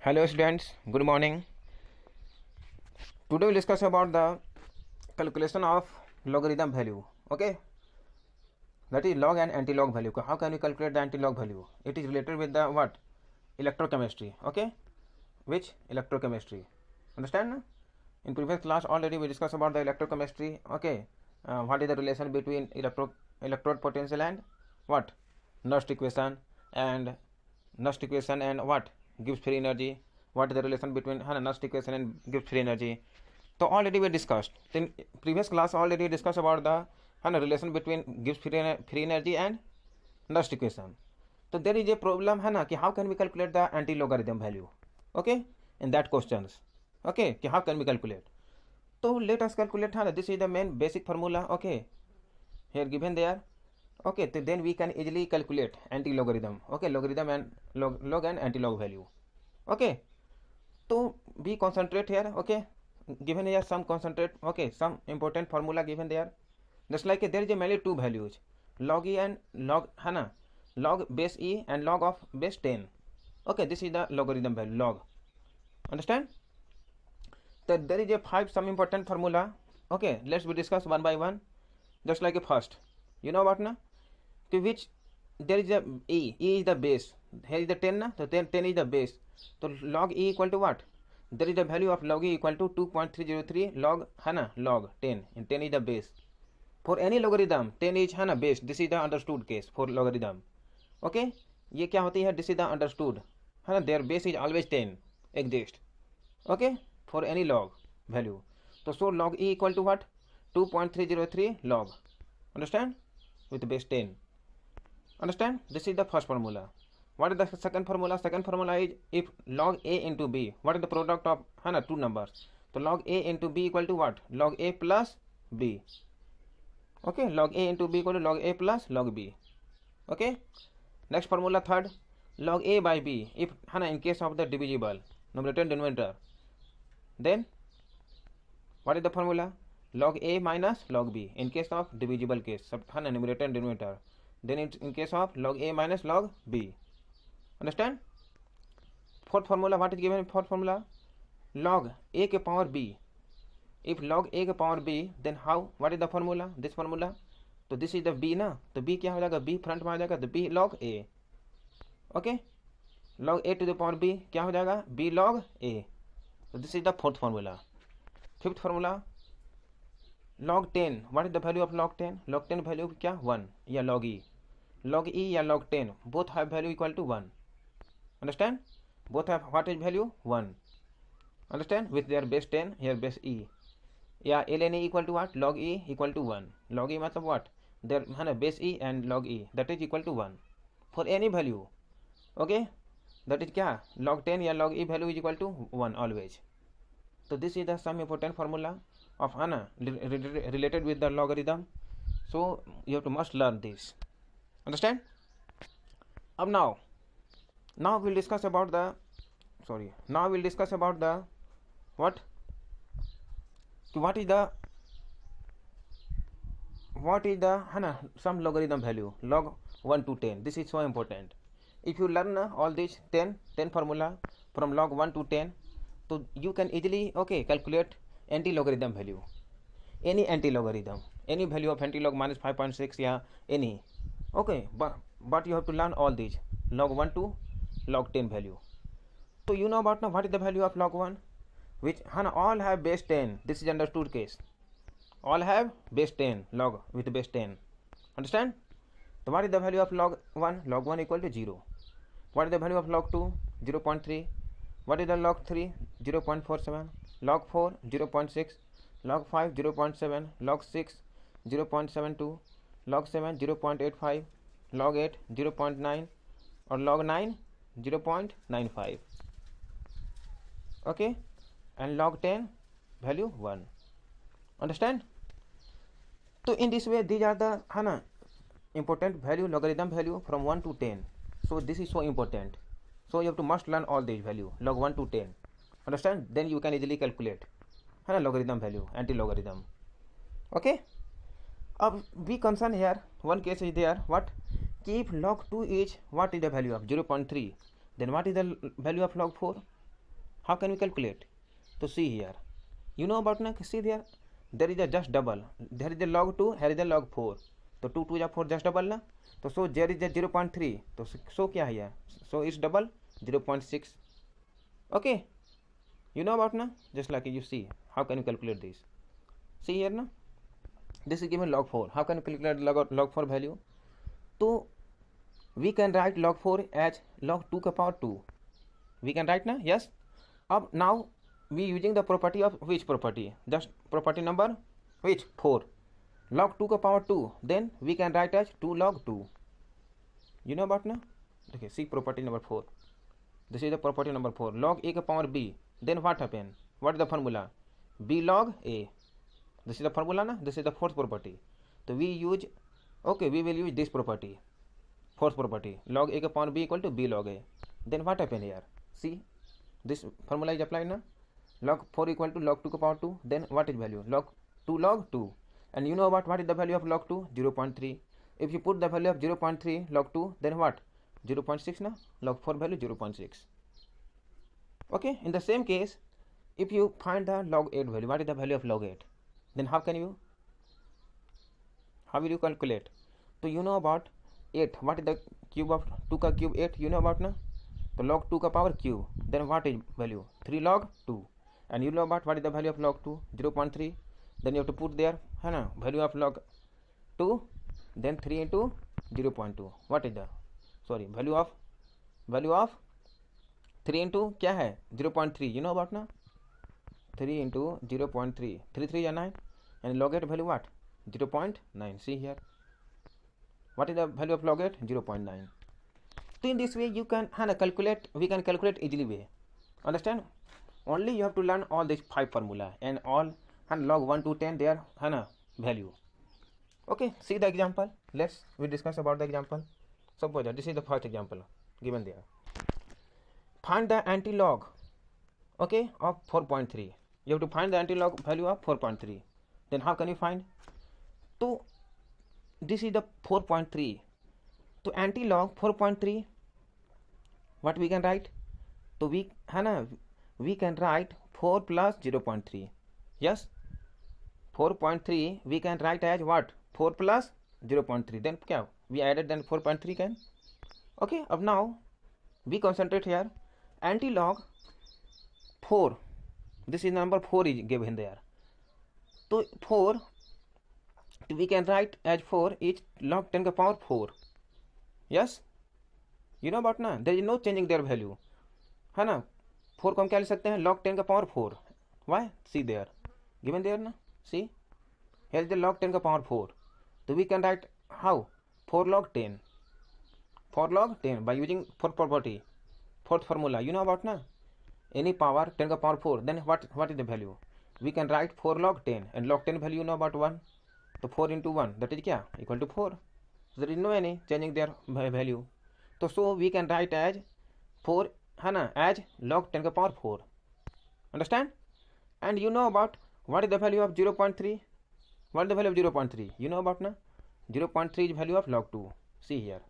Hello students, good morning. Today we'll discuss about the calculation of logarithm value. Okay, that is log and anti-log value. How can we calculate the anti-log value? It is related with the what? Electrochemistry. Okay, which electrochemistry? Understand? No? In previous class already we discussed about the electrochemistry. Okay, what is the relation between electrode potential and what? Nernst equation and what gives free energy. What is the relation between Nernst equation and gives free energy? So already we discussed. In previous class already discussed about the relation between gives free energy and Nernst equation. So there is a problem how can we calculate the anti-logarithm value? Okay, in that questions. Okay, how can we calculate? So let us calculate. This is the main basic formula. Okay, here given there. Okay, so then we can easily calculate anti-logarithm. Okay, logarithm and log and anti-log value. Okay, so we concentrate here. Okay, given here some concentrate. Okay, some important formula given there. Just like there is a mainly two values, log e and log log base e and log of base 10. Okay, this is the logarithm value log. Understand? So there is a some important formula. Okay, let's we discuss one by one. Just like a first, you know what na? To which there is a e is the base. Here is the 10 na? So 10 is the base. So log e equal to what? There is the value of log e equal to 2.303 log log 10, and 10 is the base. For any logarithm 10 is base. This is the understood case for logarithm. Okay, ये क्या होती है? This is the understood. Their base is always 10 exist. Okay, for any log value. So log e equal to what? 2.303 log. Understand? With base 10. Understand? This is the first formula. What is the second formula? Second formula is if log a into b. What is the product of two numbers? So log a into b equal to what? Log a plus b. Okay, log a into b equal to log a plus log b. Okay. Next formula third, log a by b. If in case of the divisible numerator and denominator, then what is the formula? Log a minus log b. In case of divisible case, numerator and denominator, then in case of log a minus log b. Understand? Fourth formula, what is given in fourth formula? Log a के power b. If log a के power b, then how? What is the formula? This formula. तो this is the b ना, तो b क्या हो जाएगा? b front में आ जाएगा, तो b log a. Okay, log a to the power b क्या हो जाएगा? b log a. So this is the fourth formula. Fifth formula, log 10. What is the value of log 10? Log 10 value क्या? 1 या log e. Log e या log 10 both have value equal to 1. Understand? Both have what is value? 1. Understand? With their base 10, here base e. Yeah, ln e equal to what? Log e equal to 1. Log e मतलब what? Their base e and log e, that is equal to 1 for any value. Okay, that is क्या? Log 10 या log e value is equal to 1 always. So this is the some important formula of related with the logarithm. So you have to must learn this. Understand? Up now we'll discuss about the what is the some logarithm value log 1 to 10. This is so important. If you learn all this 10 formula from log 1 to 10, so you can easily calculate anti-logarithm value. Any anti-logarithm, any value of anti-log minus 5.6 yeah, any. Okay, but you have to learn all these log 1 to log 10 value. So you know about now what is the value of log 1, which all have base 10. This is understood case. All have base 10 log with base 10. Understand? So what is the value of log 1? Log 1 equal to 0. What is the value of log 2? 0.3. What is the log 3? 0.47. Log 4 0.6. Log 5 0.7. Log 6 0.72. Log 7 0.85. Log 8 0.9 or log 9 0.95. Okay, and log 10 value 1. Understand? So in this way these are the important value, logarithm value from 1 to 10. So this is so important. So you have to must learn all these value log 1 to 10. Understand? Then you can easily calculate logarithm value, anti-logarithm. Okay, we concern here one case is there. What? If log 2 is what is the value of 0.3, then what is the value of log 4? How can we calculate? So see here, you know about na, see there is a just double, there is a log 2, here is a log 4, तो 2 2 या 4 just double ना, तो so there is a 0.3, तो so क्या है, so it's double 0.6. okay, you know about na, just like you see how can you calculate this. See here na, this is given log 4. How can you calculate log 4 value? So we can write log 4 as log 2 का power 2. We can write na, yes. अब now we using the property of which property? Just property number which 4. Log 2 का power 2. Then we can write as 2 log 2. You know about na? Okay, see property number 4. This is the property number 4. Log a का power b. Then what happen? What is the formula? b log a. This is the formula na? This is the fourth property. So we use, okay, we will use this property. Fourth property. Log a का power b equal to b log a. Then what happen here? See, this formula is applied na? Log 4 equal to log 2 का power 2. Then what is value? Log 2 log 2. And you know about what is the value of log 2? 0.3. If you put the value of 0.3 log 2, then what? 0.6 na? Log 4 value 0.6. Okay, in the same case, if you find the log 8 value, what is the value of log 8? Then how will you calculate? So you know about 8. What is the cube of 2 का cube 8? You know about na? So log 2 का power cube. Then what is value? 3 log 2. And you know about what is the value of log 2? 0.3. Then you have to put there, है ना, value of log 2. Then 3 into 0.2. What is the, sorry, value of 3 into क्या है? 0.3. You know about ना? 3 into 0.3. 3 3 is 9. And log 8 value what? 0.9. See here. What is the value of log 8? 0.9. So in this way you can calculate, we can calculate easily way. Understand? Only you have to learn all these 5 formula and all and log 1 to 10 their value. Okay, see the example. We discuss about the example. Suppose that this is the first example given there. Find the anti-log, okay, of 4.3. You have to find the anti-log value of 4.3. Then how can you find? So this is the 4.3. So anti-log 4.3, what we can write? So we can write 4 plus 0.3. Yes, 4.3 we can write as what? 4 plus 0.3. Then क्या? We added then 4.3 can. Okay, अब now we concentrate here. Anti-log 4. This is number 4 is given there. So 4 we can write as 4 is log 10 का power 4. Yes, you know about ना, there is no changing their value, है ना. 4 को हम क्या ले सकते हैं? log 10 का power 4. Why? See there, given there ना. See, here is the log 10 का power 4. So we can write how? 4 log 10. 4 log 10 by using fourth property, fourth formula. You know about na? Any power 10 का power 4. Then what is the value? We can write 4 log 10 and log 10 value you know about 1. So 4 into 1, that is क्या? Equal to 4. So there is no any changing their value. So we can write as 4 है ना, as log 10 का power 4. Understand? And you know about what is the value of 0.3? What is the value of 0.3? You know about na? 0.3 is value of log 2. See here.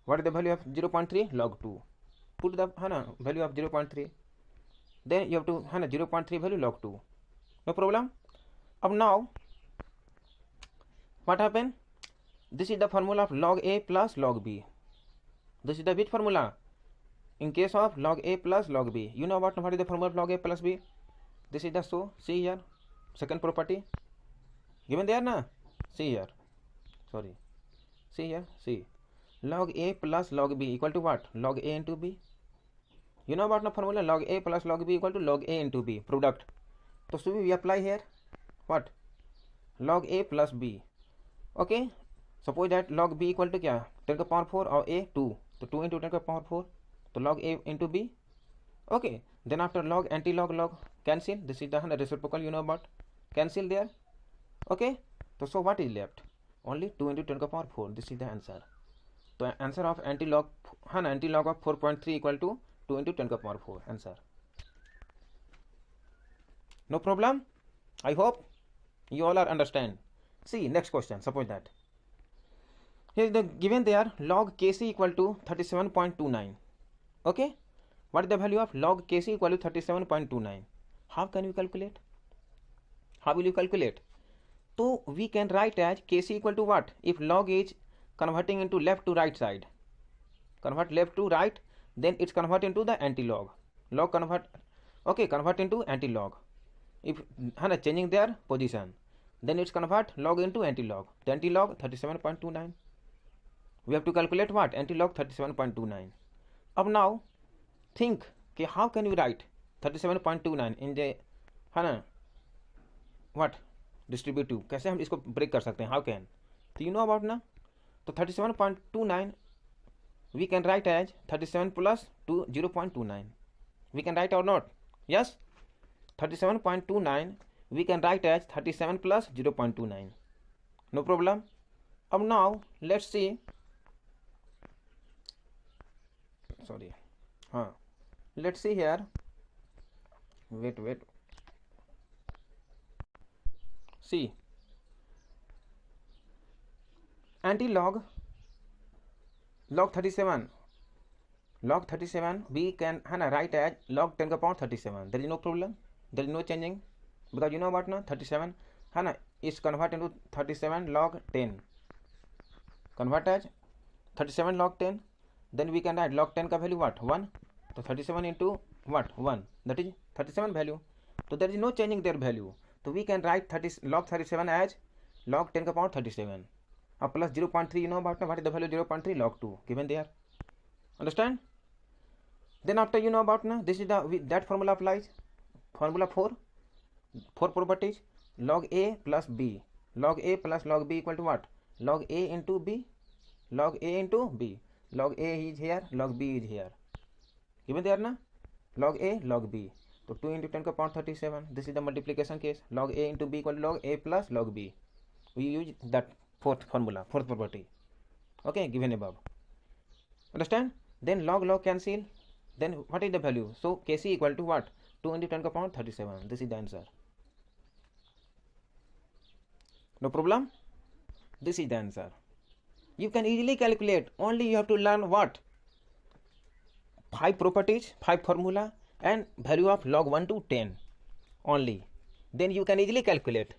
What is the value of 0.3? Log 2. Put the value of 0.3. Then you have to 0.3 value log 2. No problem. Up now, what happened? This is the formula of log a plus log b. This is the which formula? In case of log a plus log b. You know what is the formula of log a plus b? This is the, so see here, second property given there na. See here, sorry, see here, see, log a plus log b equal to what? Log a into b. You know about the formula? Log a plus log b equal to log a into b, product. So we apply here what? Log a plus b. Okay, suppose that log b equal to क्या? 10 का power 4 और a 2. तो 2 into 10 का power 4. तो log a into b. Okay, then after log, anti-log, log cancel. This is the reciprocal, you know about, cancel there. Okay, so what is left? Only 2 into 10 का power 4. This is the answer. So answer of anti-log of 4.3 equal to 2 into 10 का power 4. Answer. No problem. I hope you all are understand. See next question. Suppose that here is the given there log kc equal to 37.29. Okay, what is the value of log Kc equal to 37.29? How can we calculate? How will you calculate? So we can write as Kc equal to what? If log is converting into left to right side, convert left to right, then it's convert into the anti-log. Log convert, okay, convert into anti-log. If changing their position, then it's convert log into anti-log. The anti-log 37.29. We have to calculate what? Anti-log 37.29. अब now think कि how can we write 37.29 in the what distributive, कैसे हम इसको break कर सकते हैं? How can? तो you know about ना, तो 37.29 we can write as 37 plus 0.29. We can write or not? Yes, 37.29 we can write as 37 plus 0.29. No problem. Now let's see. Sorry. Let's see here. Wait. See. Anti-log log 37 we can write as log 10 power 37. There is no problem, there is no changing, because you know what now, 37 is converted into 37 log 10, convert as 37 log 10, then we can write log 10 ka value what, 1, so 37 into what, 1, that is 37 value, so there is no changing their value, so we can write log 37 as log 10 ka power 37. Plus 0.3, you know about what is the value 0.3, log 2 given there. Understand? Then after you know about now, this is the that formula applies. Formula 4 properties. Log a plus b. Log a plus log b equal to what? Log a into b. Log a into b. Log a is here, log b is here. Given there na? Log a, log b. So 2 into 10 power 37. This is the multiplication case. Log a into b equal to log a plus log b. We use that fourth formula, fourth property. Okay, given above. Understand? Then log cancel. Then what is the value? So Kc equal to what? 2 into 10 power 37. This is the answer. No problem? This is the answer. You can easily calculate. Only you have to learn what? 5 properties, 5 formula and value of log 1 to 10 only. Then you can easily calculate.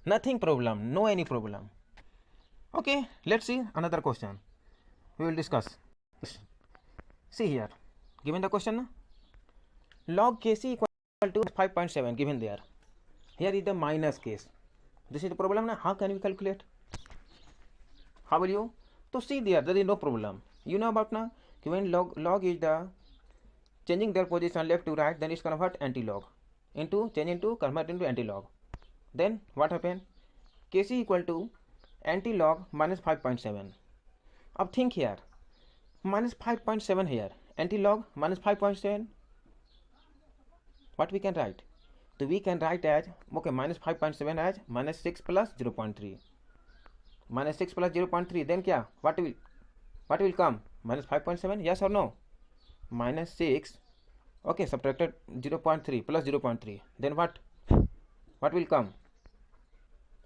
Nothing problem. No any problem. Okay, let's see another question. We will discuss. See here, given the question, log Kc equal to 5.7 given there. Here is the minus case. This is the problem now. How can we calculate? How will you? To see there is no problem. You know about now, when log is the changing their position left to right, then it's convert anti-log into change into convert into anti-log. Then what happened? Kc equal to anti-log minus 5.7. Now think here, minus 5.7 here, anti-log minus 5.7. What we can write? So we can write as, okay, minus 5.7 as minus 6 plus 0.3. Minus 6 plus 0.3, then kya? What will come? Minus 5.7, yes or no? Minus 6, okay, subtracted 0.3 plus 0.3, then what will come?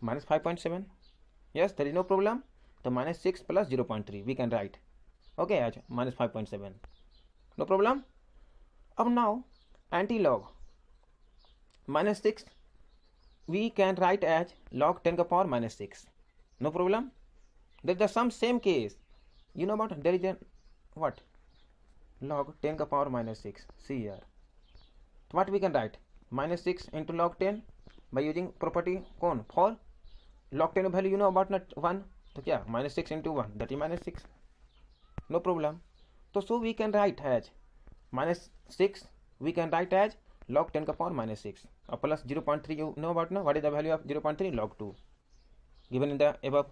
Minus 5.7. Yes, there is no problem. So minus 6 plus 0.3 we can write. Okay, as minus 5.7. No problem. Now anti-log minus 6 we can write as log 10 power minus 6. No problem. There is some same case. You know about there is a what? Log 10 power minus 6. See here. What we can write? Minus 6 into log 10 by using property कौन? For log 10 value you know about not 1. तो क्या? Minus 6 into 1, that is minus 6. No problem. So we can write as minus 6 we can write as log 10 power minus 6 plus 0.3 you know about now. What is the value of 0.3? Log 2 given in the above.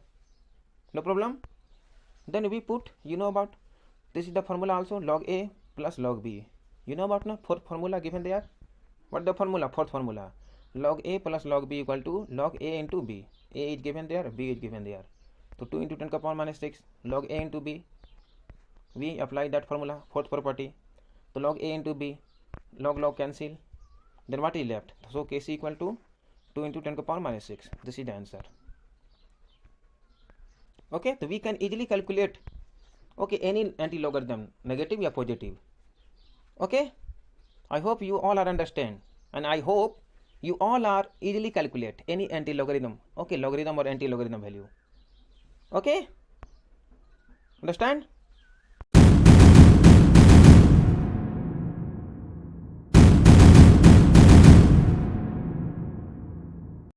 No problem. Then we put, you know about, this is the formula also, log a plus log b. You know about now, fourth formula given there. What the formula? Fourth formula, log a plus log b equal to log a into b. A is given there, b is given there. So 2 into 10 power minus 6 log a into b. We apply that formula, fourth property. So log a into b, log cancel. Then what is left? So Kc equal to 2 into 10 power minus 6. This is the answer. Okay, so we can easily calculate, okay, any anti-logarithm, negative or positive. Okay, I hope you all are understand, and I hope you all are easily calculate any anti-logarithm, okay, logarithm or anti-logarithm value. Okay, understand?